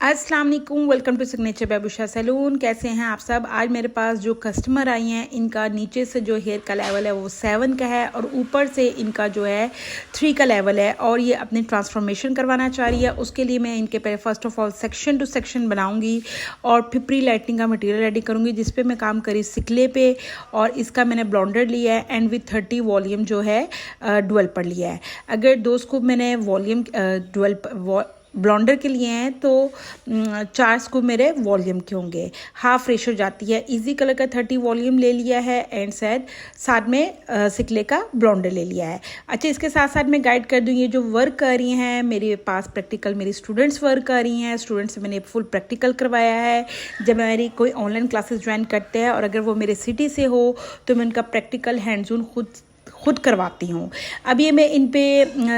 अस्सलाम वालेकुम, welcome to signature बैबूशा salon. कैसे हैं आप सब। आज मेरे पास जो कस्टमर आई हैं इनका नीचे से जो हेयर का लेवल है वो 7 का है और ऊपर से इनका जो है 3 का लेवल है और ये अपनी ट्रांसफॉर्मेशन करवाना चाह रही है। उसके लिए मैं इनके पहले first of all section two section बनाऊंगी और फिर प्री लाइटिंग का मटेरियल रेडी करूँगी जिस पे मैं काम करी सिकले पे, और इसका मैंने ब्लॉन्डर लिया है एंड विथ 30 वॉल्यूम जो है डुअल पर लिया है। अगर 2 स्कूप मैंने वॉल्यूम डुअल ब्लॉन्डर के लिए हैं तो 4 स्कूप मेरे वॉल्यूम के होंगे। हाफ रेशो जाती है। इजी कलर का 30 वॉल्यूम ले लिया है एंड साथ में सिकले का ब्लॉन्डर ले लिया है। अच्छा, इसके साथ साथ मैं गाइड कर दूँ, ये जो वर्क कर रही हैं मेरे पास प्रैक्टिकल मेरी स्टूडेंट्स वर्क कर रही हैं। स्टूडेंट्स से मैंने फुल प्रैक्टिकल करवाया है। जब मेरी कोई ऑनलाइन क्लासेस ज्वाइन करते हैं और अगर वो मेरे सिटी से हो तो मैं उनका प्रैक्टिकल हैंड्स ऑन खुद करवाती हूँ। अब ये मैं इन पे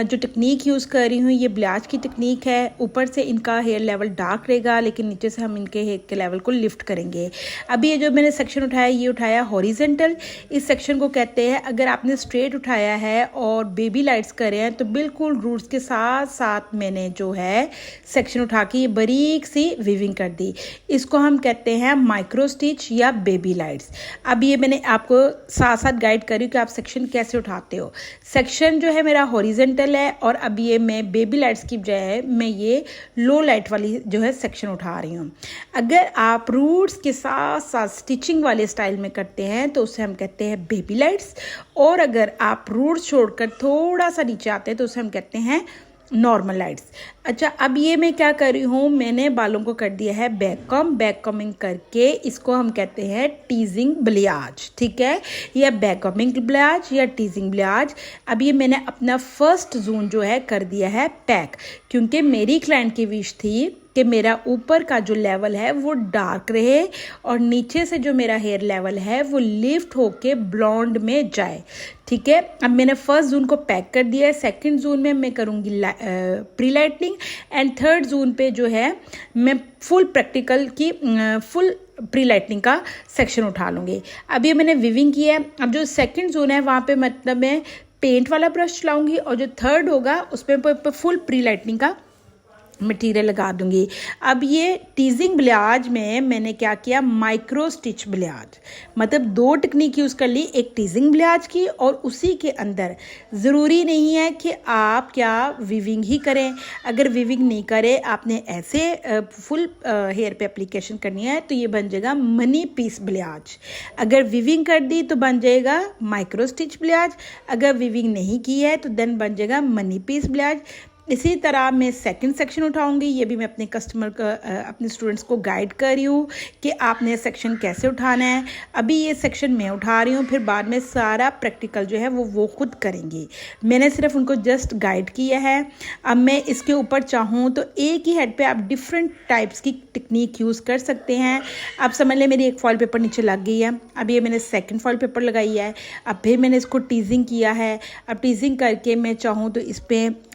जो टेक्निक यूज़ कर रही हूँ ये ब्लाच की टेक्निक है। ऊपर से इनका हेयर लेवल डार्क रहेगा लेकिन नीचे से हम इनके हेयर के लेवल को लिफ्ट करेंगे। अभी ये जो मैंने सेक्शन उठाया ये उठाया हॉरिजेंटल। इस सेक्शन को कहते हैं, अगर आपने स्ट्रेट उठाया है और बेबी लाइट्स करे हैं तो बिल्कुल रूट्स के साथ साथ मैंने जो है सेक्शन उठा के ये बारीक सी वीविंग कर दी। इसको हम कहते हैं माइक्रो स्टिच या बेबी लाइट्स। अब ये मैंने आपको साथ साथ गाइड करी कि आप सेक्शन कैसे उठाते हो। सेक्शन जो है मेरा हॉरिजेंटल है और अब ये मैं बेबी लाइट्स की बजाय मैं ये लो लाइट वाली जो है सेक्शन उठा रही हूँ। अगर आप रूट्स के साथ साथ स्टिचिंग वाले स्टाइल में करते हैं तो उसे हम कहते हैं बेबी लाइट्स, और अगर आप रूट्स छोड़कर थोड़ा सा नीचे आते हैं तो उसे हम कहते हैं नॉर्मल लाइट्स। अच्छा, अब ये मैं क्या कर रही हूँ, मैंने बालों को कर दिया है बैक कॉमिंग करके। इसको हम कहते हैं टीजिंग ब्लियाज, ठीक है, या बैक कॉमिंग ब्लियाज या टीजिंग ब्लियाज। अब ये मैंने अपना फर्स्ट जोन जो है कर दिया है पैक, क्योंकि मेरी क्लाइंट की विश थी कि मेरा ऊपर का जो लेवल है वो डार्क रहे और नीचे से जो मेरा हेयर लेवल है वो लिफ्ट होके ब्लॉन्ड में जाए, ठीक है। अब मैंने फर्स्ट जोन को पैक कर दिया है। सेकंड जोन में मैं करूँगी pre lightning and third zone पे जो है मैं फुल प्रैक्टिकल की फुल प्री लाइटनिंग का सेक्शन उठा लूँगी। अब ये मैंने विविंग किया है। अब जो सेकंड जोन है वहाँ पे मतलब मैं पेंट वाला ब्रश चलाऊँगी और जो थर्ड होगा उसमें फुल प्री लाइटनिंग का मटेरियल लगा दूंगी। अब ये टीजिंग ब्लियाज में मैंने क्या किया, माइक्रो स्टिच ब्लियाज, मतलब 2 टेक्निक यूज़ कर ली, एक टीजिंग ब्लियाज की और उसी के अंदर ज़रूरी नहीं है कि आप क्या विविंग ही करें। अगर विविंग नहीं करें, आपने ऐसे फुल हेयर पे एप्लीकेशन करनी है तो ये बन जाएगा मनी पीस ब्लियाज। अगर विविंग कर दी तो बन जाएगा माइक्रो स्टिच ब्लियाज, अगर विविंग नहीं की है तो देन बन जाएगा मनी पीस ब्लियाज। इसी तरह मैं सेकंड सेक्शन उठाऊंगी। ये भी मैं अपने कस्टमर का अपने स्टूडेंट्स को गाइड कर रही हूँ कि आपने सेक्शन कैसे उठाना है। अभी ये सेक्शन मैं उठा रही हूँ, फिर बाद में सारा प्रैक्टिकल जो है वो खुद करेंगी। मैंने सिर्फ उनको जस्ट गाइड किया है। अब मैं इसके ऊपर चाहूँ तो एक ही हेड पे आप डिफरेंट टाइप्स की टेक्निक यूज़ कर सकते हैं। आप समझ लें मेरी एक फॉइल पेपर नीचे लग गई है। अब ये मैंने सेकेंड फॉइल पेपर लगाई है। अब फिर मैंने इसको टीजिंग किया है। अब टीजिंग करके मैं चाहूँ तो इस पर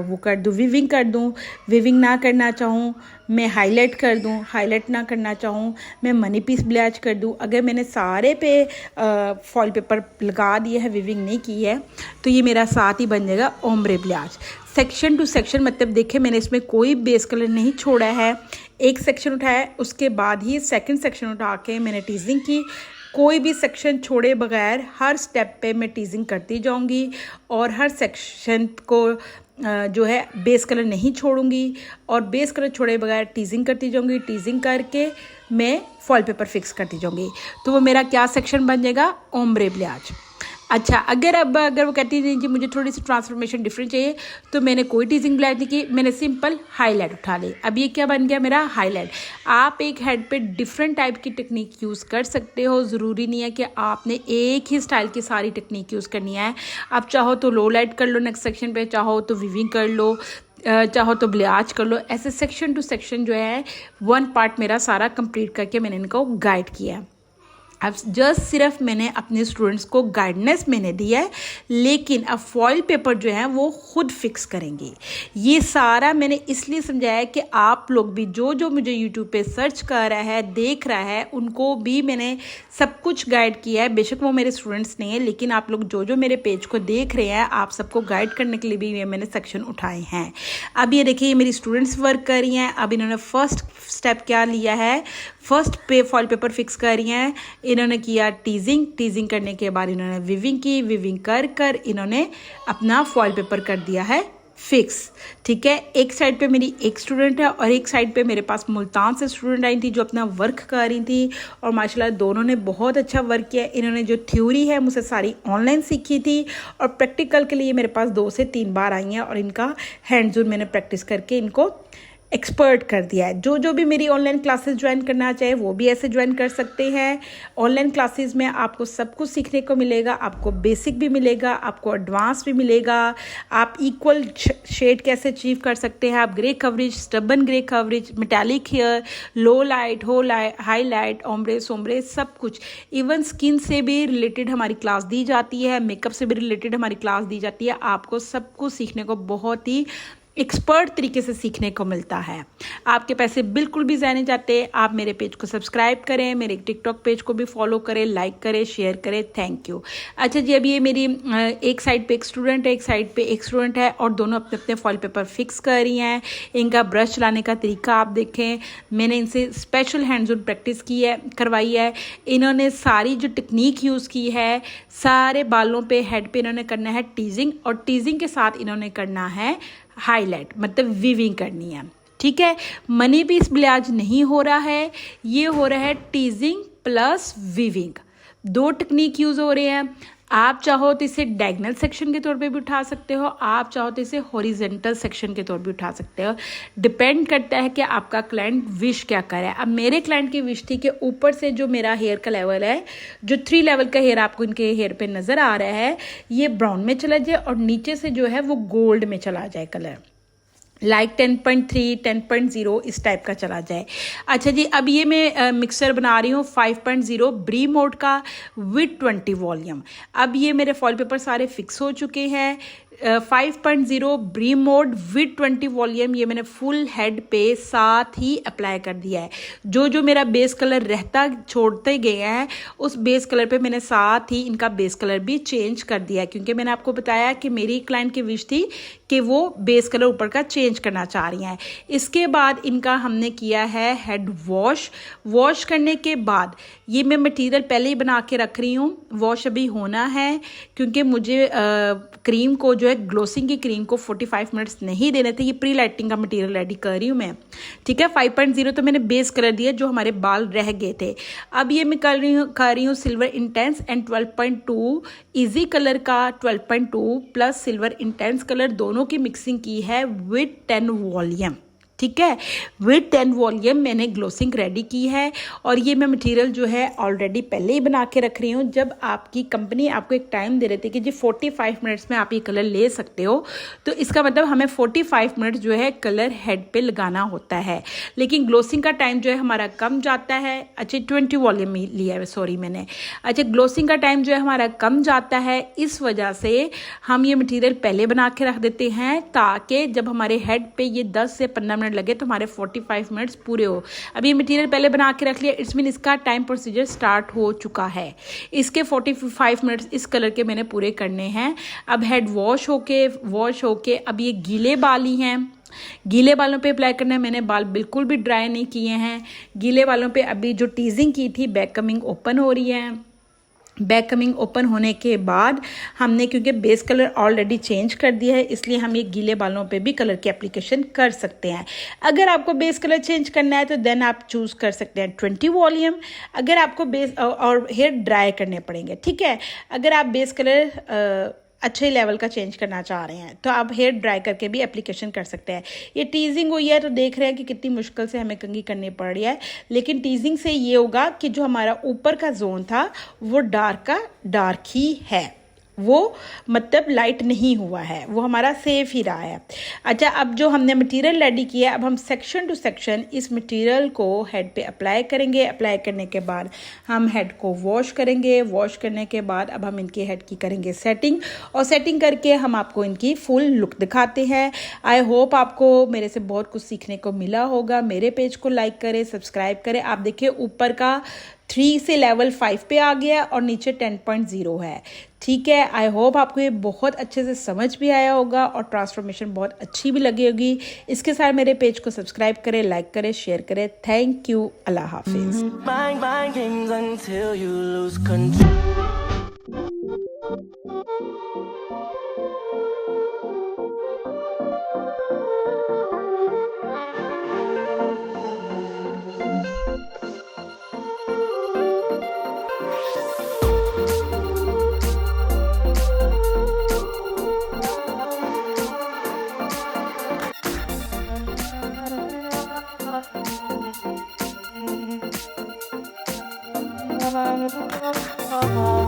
वो कर दूँ, विविंग कर दूँ। विविंग ना करना चाहूँ मैं हाईलाइट कर दूँ, हाईलाइट ना करना चाहूँ मैं मनी पीस ब्लियाज कर दूँ। अगर मैंने सारे पे फॉइल पेपर लगा दिए है, विविंग नहीं की है, तो ये मेरा साथ ही बन जाएगा ओम्ब्रे ब्लियाज। सेक्शन टू सेक्शन मतलब देखे मैंने इसमें कोई बेस कलर नहीं छोड़ा है। एक सेक्शन उठाया, उसके बाद ही सेकेंड सेक्शन उठा के मैंने टीजिंग की। कोई भी सेक्शन छोड़े बगैर हर स्टेप पे मैं टीजिंग करती जाऊंगी और हर सेक्शन को जो है बेस कलर नहीं छोड़ूंगी और बेस कलर छोड़े बगैर टीजिंग करती जाऊंगी। टीजिंग करके मैं फॉइल पेपर फिक्स करती जाऊंगी, तो वो मेरा क्या सेक्शन बन जाएगा, ओम्ब्रे ब्लियाज। अच्छा, अगर वो कहती है जी मुझे थोड़ी सी ट्रांसफॉर्मेशन डिफरेंट चाहिए तो मैंने कोई टीजिंग ब्लियाज नहीं की, मैंने सिंपल हाईलाइट उठा ली। अब ये क्या बन गया मेरा हाईलाइट। आप एक हेड पे डिफरेंट टाइप की टेक्निक यूज़ कर सकते हो। ज़रूरी नहीं है कि आपने एक ही स्टाइल की सारी टेक्निक यूज़ करनी है। आप चाहो तो लो लाइट कर लो नेक्स्ट सेक्शन पे, चाहो तो विविंग कर लो, चाहो तो ब्लियाज कर लो। ऐसे सेक्शन टू सेक्शन जो है 1 पार्ट मेरा सारा कंप्लीट करके मैंने इनको गाइड किया। अब जस्ट सिर्फ मैंने अपने स्टूडेंट्स को गाइडेंस मैंने दिया है, लेकिन अब फॉइल पेपर जो है वो खुद फिक्स करेंगे। ये सारा मैंने इसलिए समझाया है कि आप लोग भी जो जो मुझे यूट्यूब पे सर्च कर रहा है, देख रहा है, उनको भी मैंने सब कुछ गाइड किया है। बेशक वो मेरे स्टूडेंट्स नहीं है, लेकिन आप लोग जो जो मेरे पेज को देख रहे हैं, आप सबको गाइड करने के लिए भी ये मैंने सेक्शन उठाए हैं। अब ये देखिए, ये मेरी स्टूडेंट्स वर्क कर रही हैं। अब इन्होंने फर्स्ट स्टेप क्या लिया है, फर्स्ट पे फॉइल पेपर फिक्स कर रही हैं। इन्होंने किया टीजिंग करने के बाद इन्होंने विविंग की, विविंग कर इन्होंने अपना फॉइल पेपर कर दिया है फिक्स। ठीक है, एक साइड पे मेरी एक स्टूडेंट है और एक साइड पे मेरे पास मुल्तान से स्टूडेंट आई थी जो अपना वर्क कर रही थी, और माशाल्लाह दोनों ने बहुत अच्छा वर्क किया। इन्होंने जो थ्योरी है मुझसे सारी ऑनलाइन सीखी थी, और प्रैक्टिकल के लिए मेरे पास 2 से 3 बार आई हैं, और इनका हैंड्स ऑन मैंने प्रैक्टिस करके इनको एक्सपर्ट कर दिया है। जो जो भी मेरी ऑनलाइन क्लासेस ज्वाइन करना चाहे वो भी ऐसे ज्वाइन कर सकते हैं। ऑनलाइन क्लासेस में आपको सब कुछ सीखने को मिलेगा, आपको बेसिक भी मिलेगा, आपको एडवांस भी मिलेगा। आप इक्वल शेड कैसे अचीव कर सकते हैं, आप grey coverage, stubborn grey coverage, metallic hair, low light, high light, ombre sombre, सब कुछ। इवन स्किन से भी रिलेटेड हमारी क्लास दी जाती है, मेकअप से भी रिलेटेड हमारी क्लास दी जाती है। आपको सब कुछ सीखने को बहुत ही एक्सपर्ट तरीके से सीखने को मिलता है। आपके पैसे बिल्कुल भी ज़ाया नहीं जाते। आप मेरे पेज को सब्सक्राइब करें, मेरे टिकटॉक पेज को भी फॉलो करें, लाइक करें, शेयर करें। Thank you. अच्छा जी, अब ये मेरी एक साइड पे एक स्टूडेंट है, एक साइड पे एक स्टूडेंट है, और दोनों अपने अपने फॉइल पेपर फिक्स कर रही हैं। इनका ब्रश चलाने का तरीका आप देखें, मैंने इनसे स्पेशल हैंड्स ऑन प्रैक्टिस की है, करवाई है। इन्होंने सारी जो टेक्निक यूज़ की है, सारे बालों पे, हेड पे इन्होंने करना है टीजिंग, और टीजिंग के साथ इन्होंने करना है हाईलाइट, मतलब वीविंग करनी है। ठीक है, मनी भी इस ब्लाउज नहीं हो रहा है, ये हो रहा है टीजिंग प्लस वीविंग, 2 टेक्निक यूज़ हो रहे हैं। आप चाहो तो इसे डायगोनल सेक्शन के तौर पे भी उठा सकते हो, आप चाहो तो इसे हॉरिजेंटल सेक्शन के तौर पे उठा सकते हो। डिपेंड करता है कि आपका क्लाइंट विश क्या करे। अब मेरे क्लाइंट की विश थी कि ऊपर से जो मेरा हेयर का लेवल है, जो 3 लेवल का हेयर आपको इनके हेयर पे नज़र आ रहा है, ये ब्राउन में चला जाए, और नीचे से जो है वो गोल्ड में चला जाए कलर, लाइक 10.3, 10.0 इस टाइप का चला जाए। अच्छा जी, अब ये मैं मिक्सर बना रही हूँ 5.0 ब्री मोड का विद 20 वॉल्यूम। अब ये मेरे फॉइल पेपर सारे फिक्स हो चुके हैं। 5.0 ब्री मोड विद 20 वॉल्यूम ये मैंने फुल हेड पे साथ ही अप्लाई कर दिया है। जो जो मेरा बेस कलर रहता छोड़ते गए हैं, उस बेस कलर पे मैंने साथ ही इनका बेस कलर भी चेंज कर दिया है, क्योंकि मैंने आपको बताया कि मेरी क्लाइंट की विश थी कि वो बेस कलर ऊपर का चेंज करना चाह रही हैं। इसके बाद इनका हमने किया है हेड वॉश करने के बाद ये मैं मटेरियल पहले ही बना के रख रही हूँ, वॉश अभी होना है, क्योंकि मुझे क्रीम को जो है ग्लोसिंग की क्रीम को 45 मिनट्स नहीं देने थे। ये प्री लाइटिंग का मटेरियल रेडी कर रही हूँ मैं। ठीक है, 5.0 तो मैंने बेस कलर दिया जो हमारे बाल रह गए थे। अब ये मैं कर रही हूँ silver intense and 12.2 easy colour का 12.2 प्लस सिल्वर इंटेंस कलर दोनों की मिक्सिंग की है विद 10 वॉल्यूम। ठीक है, विद 10 वॉल्यूम मैंने ग्लोसिंग रेडी की है, और ये मैं मटेरियल जो है ऑलरेडी पहले ही बना के रख रही हूँ। जब आपकी कंपनी आपको एक टाइम दे रही थी कि जी 45 मिनट्स में आप ये कलर ले सकते हो, तो इसका मतलब हमें 45 मिनट्स जो है कलर हेड पे लगाना होता है, लेकिन ग्लोसिंग का टाइम जो है हमारा कम जाता है। अच्छा, 20 वॉल्यूम लिया है, सॉरी मैंने। अच्छा, ग्लोसिंग का टाइम जो है हमारा कम जाता है, इस वजह से हम ये मटेरियल पहले बना के रख देते हैं, ताकि जब हमारे हेड पे ये 10 से 15 मिनट लगे तो हमारे 45 मिनट्स पूरे हो। अब ये मटेरियल पहले बना के रख लिया, इट्स मीन इसका टाइम प्रोसीजर स्टार्ट हो चुका है। इसके 45 मिनट्स इस कलर के मैंने पूरे करने हैं। अब हेड वॉश होके अब ये गीले बाल ही हैं, गीले बालों पे अप्लाई करना है। मैंने बाल बिल्कुल भी ड्राई नहीं किए हैं। गीले बालों पे अभी जो टीजिंग की थी, बैक कमिंग ओपन हो रही है। बैक कमिंग ओपन होने के बाद हमने, क्योंकि बेस कलर ऑलरेडी चेंज कर दिया है, इसलिए हम ये गीले बालों पे भी कलर की एप्लीकेशन कर सकते हैं। अगर आपको बेस कलर चेंज करना है तो देन आप चूज़ कर सकते हैं 20 वॉल्यूम। अगर आपको बेस और हेयर ड्राई करने पड़ेंगे, ठीक है, अगर आप बेस कलर अच्छे लेवल का चेंज करना चाह रहे हैं तो आप हेयर ड्राई करके भी एप्लीकेशन कर सकते हैं। ये टीजिंग हुई है तो देख रहे हैं कि कितनी मुश्किल से हमें कंघी करनी पड़ रही है, लेकिन टीजिंग से ये होगा कि जो हमारा ऊपर का जोन था वो डार्क का डार्क ही है, वो मतलब लाइट नहीं हुआ है, वो हमारा सेफ ही रहा है। अच्छा, अब जो हमने मटेरियल रेडी किया है, अब हम सेक्शन टू सेक्शन इस मटेरियल को हेड पे अप्लाई करेंगे। अप्लाई करने के बाद हम हेड को वॉश करेंगे। वॉश करने के बाद अब हम इनके हेड की करेंगे सेटिंग, और सेटिंग करके हम आपको इनकी फुल लुक दिखाते हैं। आई होप आपको मेरे से बहुत कुछ सीखने को मिला होगा। मेरे पेज को लाइक करें, सब्सक्राइब करें। आप देखिए ऊपर का 3 से लेवल 5 पे आ गया और नीचे 10.0 है। ठीक है, आई होप आपको ये बहुत अच्छे से समझ भी आया होगा और ट्रांसफॉर्मेशन बहुत अच्छी भी लगी होगी। इसके साथ मेरे पेज को सब्सक्राइब करें, लाइक करें, शेयर करें। Thank you, Allah Hafiz. Oh